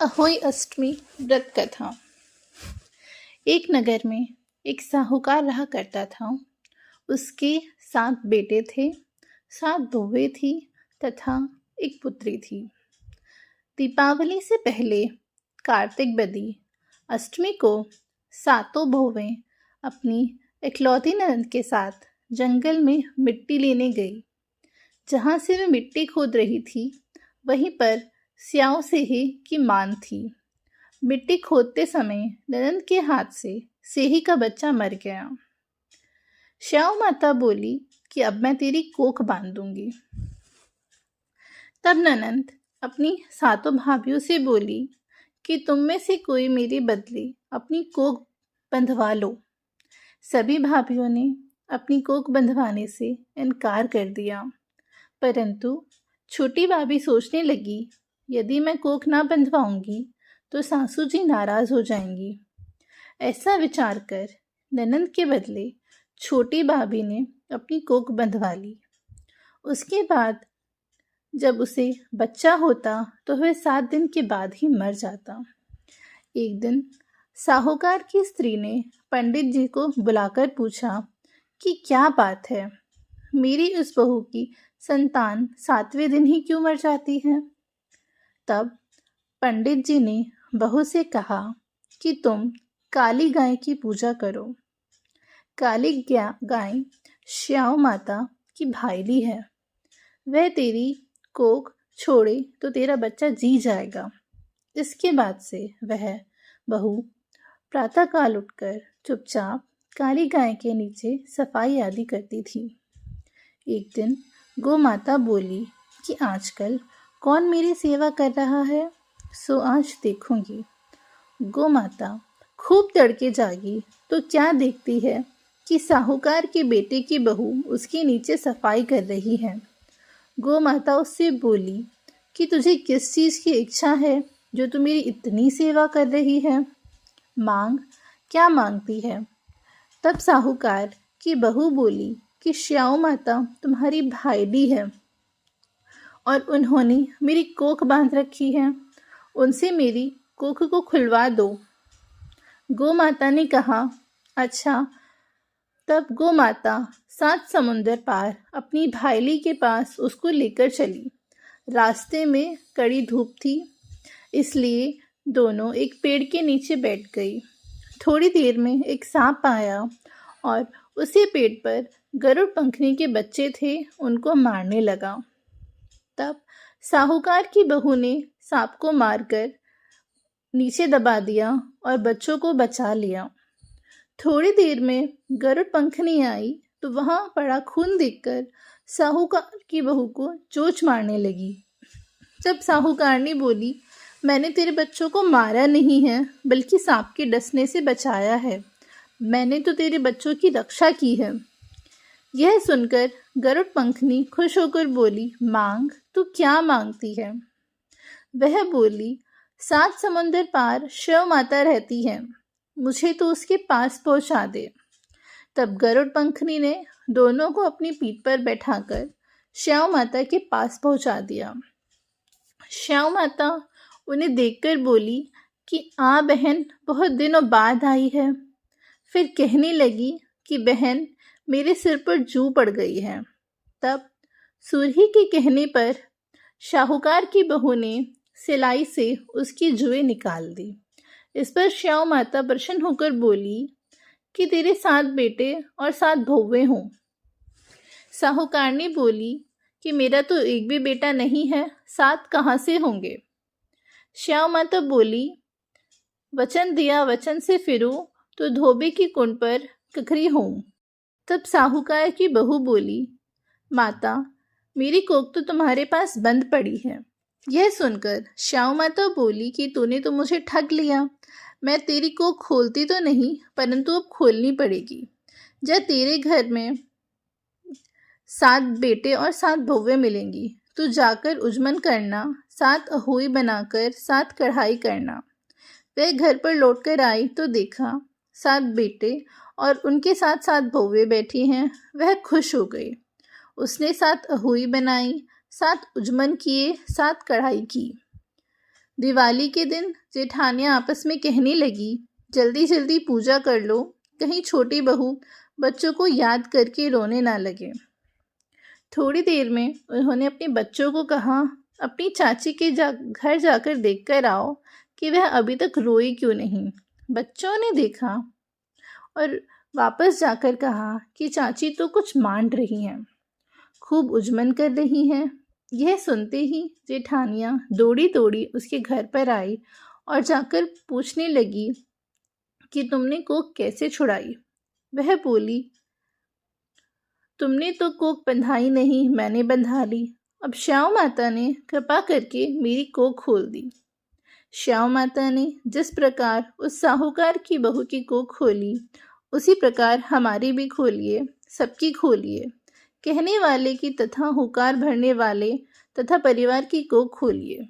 अहोई अष्टमी व्रत कथा। एक नगर में एक साहूकार रहा करता था। उसके 7 बेटे थे, 7 बहुएं थी तथा एक पुत्री थी। दीपावली से पहले कार्तिक बदी अष्टमी को सातों बहुएं अपनी इकलौती ननद के साथ जंगल में मिट्टी लेने गई। जहाँ से वे मिट्टी खोद रही थी वहीं पर स्याऊ सेही की मान थी। मिट्टी खोदते समय ननद के हाथ से सेही का बच्चा मर गया। स्याऊ माता बोली कि अब मैं तेरी कोख बांध दूंगी। तब ननद अपनी सातों भाभियों से बोली कि तुम में से कोई मेरे बदले अपनी कोख बंधवा लो। सभी भाभियों ने अपनी कोख बंधवाने से इनकार कर दिया, परंतु छोटी भाभी सोचने लगी, यदि मैं कोख ना बंधवाऊंगी तो सासू जी नाराज हो जाएंगी। ऐसा विचार कर ननद के बदले छोटी भाभी ने अपनी कोख बंधवा ली। उसके बाद जब उसे बच्चा होता तो वह 7 दिन के बाद ही मर जाता। एक दिन साहूकार की स्त्री ने पंडित जी को बुलाकर पूछा कि क्या बात है, मेरी उस बहू की संतान 7वें दिन ही क्यों मर जाती है। तब पंडित जी ने बहू से कहा कि तुम काली गाय की पूजा करो। काली गाय स्याऊ माता की भाईली है। वह तेरी कोख छोड़े तो तेरा बच्चा जी जाएगा। इसके बाद से वह बहू प्रातःकाल उठकर चुपचाप काली गाय के नीचे सफाई आदि करती थी। एक दिन गौ माता बोली कि आजकल कौन मेरी सेवा कर रहा है, सो आज देखूंगी। गौ माता खूब तड़के जागी तो क्या देखती है कि साहूकार के बेटे की बहू उसके नीचे सफाई कर रही है। गौ माता उससे बोली कि तुझे किस चीज़ की इच्छा है जो तू मेरी इतनी सेवा कर रही है, मांग, क्या मांगती है। तब साहूकार की बहू बोली कि स्याऊ माता तुम्हारी भाईली है और उन्होंने मेरी कोख बांध रखी है, उनसे मेरी कोख को खुलवा दो। गौ माता ने कहा, अच्छा। तब गौ माता 7 समुंदर पार अपनी भाईली के पास उसको लेकर चली। रास्ते में कड़ी धूप थी, इसलिए दोनों एक पेड़ के नीचे बैठ गई। थोड़ी देर में एक सांप आया और उसी पेड़ पर गरुड़ पंखनी के बच्चे थे, उनको मारने लगा। तब साहूकार की बहू ने सांप को मारकर नीचे दबा दिया और बच्चों को बचा लिया। थोड़ी देर में गरुड़ पंखनी आई तो वहां पड़ा खून देखकर साहूकार की बहू को चोंच मारने लगी। जब साहूकारनी बोली, मैंने तेरे बच्चों को मारा नहीं है बल्कि सांप के डसने से बचाया है, मैंने तो तेरे बच्चों की रक्षा की है। यह सुनकर गरुड़ पंखनी खुश होकर बोली, मांग, तू क्या मांगती है। वह बोली, 7 समुंदर पार शिव माता रहती है, मुझे तो उसके पास पहुंचा दे। तब गरुड़ पंखनी ने दोनों को अपनी पीठ पर बैठाकर श्याऊ माता के पास पहुंचा दिया। श्याऊ माता उन्हें देखकर बोली कि आ बहन, बहुत दिनों बाद आई है। फिर कहने लगी कि बहन, मेरे सिर पर जू पड़ गई है। तब सूरही के कहने पर शाहूकार की बहू ने सिलाई से उसकी जुएं निकाल दी। इस पर स्याऊ माता प्रसन्न होकर बोली कि तेरे 7 बेटे और 7 बहुएं हों। साहूकारनी बोली कि मेरा तो एक भी बेटा नहीं है, 7 कहाँ से होंगे। स्याऊ माता बोली, वचन दिया वचन से फिरूं तो धोबी की कुंड पर कखरी होऊं। तब साहूकार की बहू बोली, माता, मेरी कोख तो तुम्हारे पास बंद पड़ी है। यह सुनकर स्याऊ माता बोली कि तूने तो मुझे ठग लिया। मैं तेरी कोख खोलती तो नहीं, परंतु अब खोलनी पड़ेगी। जब तेरे घर में 7 बेटे और 7 बहुएं मिलेंगी, तू जाकर उजमन करना, 7 अहोई बनाकर 7 कढ़ाई करना। वह घर पर लौट कर आई तो देखा 7 बेटे और उनके साथ 7 बहुएं बैठी हैं। वह खुश हो गई। उसने 7 अहोई बनाई, 7 उजमन किए, 7 कढ़ाई की। दिवाली के दिन जेठानियाँ आपस में कहने लगी, जल्दी जल्दी पूजा कर लो, कहीं छोटी बहू बच्चों को याद करके रोने ना लगे। थोड़ी देर में उन्होंने अपने बच्चों को कहा, अपनी चाची के घर जाकर देख कर आओ कि वह अभी तक रोई क्यों नहीं। बच्चों ने देखा और वापस जाकर कहा कि चाची तो कुछ मांड रही हैं, खूब उजमन कर रही हैं। यह सुनते ही जेठानियाँ दौड़ी दौड़ी उसके घर पर आई और जाकर पूछने लगी कि तुमने कोक कैसे छुड़ाई। वह बोली, तुमने तो कोक बंधाई नहीं, मैंने बंधा ली। अब श्याम माता ने कृपा करके मेरी कोक खोल दी। श्याम माता ने जिस प्रकार उस साहूकार की बहू की कोक खोली, उसी प्रकार हमारी भी खोलिए, सबकी खोलिए। कहने वाले की तथा हुकार भरने वाले तथा परिवार की कोक खोलिए।